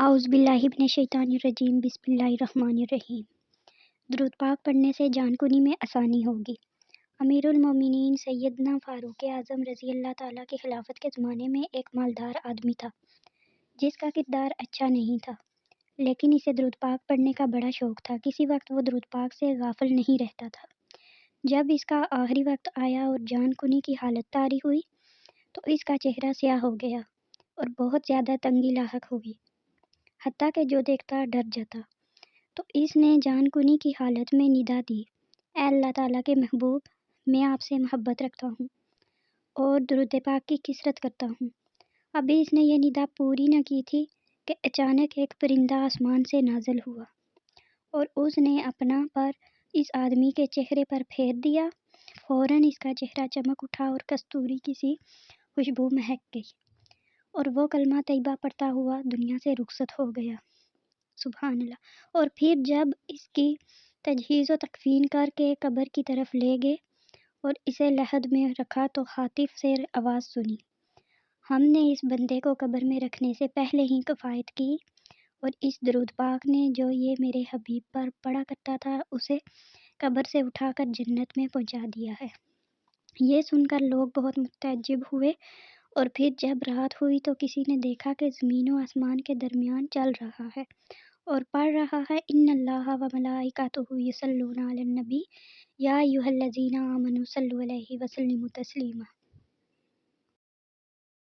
اعوذ باللہ من الشیطان الرجیم بسم اللہ الرحمن الرحیم۔ درود پاک پڑھنے سے جان کنی میں آسانی ہوگی۔ امیر المومنین سیدنا فاروق اعظم رضی اللہ تعالیٰ کی خلافت کے زمانے میں ایک مالدار آدمی تھا جس کا کردار اچھا نہیں تھا، لیکن اسے درود پاک پڑھنے کا بڑا شوق تھا۔ کسی وقت وہ درود پاک سے غافل نہیں رہتا تھا۔ جب اس کا آخری وقت آیا اور جان کنی کی حالت طاری ہوئی تو اس کا چہرہ سیاہ ہو گیا اور بہت زیادہ تنگی لاحق ہوئی، حتیٰ کہ جو دیکھتا ڈر جاتا۔ تو اس نے جان کنی کی حالت میں ندا دی، اے اللہ تعالیٰ کے محبوب، میں آپ سے محبت رکھتا ہوں اور درود پاک کی کثرت کرتا ہوں۔ ابھی اس نے یہ ندا پوری نہ کی تھی کہ اچانک ایک پرندہ آسمان سے نازل ہوا اور اس نے اپنا پر اس آدمی کے چہرے پر پھیر دیا۔ فوراً اس کا چہرہ چمک اٹھا اور کستوری کی سی خوشبو مہک گئی اور وہ کلمہ طیبہ پڑھتا ہوا دنیا سے رخصت ہو گیا۔ سبحان اللہ۔ اور پھر جب اس کی تجہیز و تکفین کر کے قبر کی طرف لے گئے اور اسے لحد میں رکھا تو ہاتف سے آواز سنی، ہم نے اس بندے کو قبر میں رکھنے سے پہلے ہی کفایت کی اور اس درود پاک نے جو یہ میرے حبیب پر پڑھا کرتا تھا اسے قبر سے اٹھا کر جنت میں پہنچا دیا ہے۔ یہ سن کر لوگ بہت متعجب ہوئے اور پھر جب رات ہوئی تو کسی نے دیکھا کہ زمین و آسمان کے درمیان چل رہا ہے اور پڑھ رہا ہے، ان اللہ و ملائکتہ یصلون علی النبی یا ایھا الذین آمنوا صلوا علیہ وسلموا تسلیما۔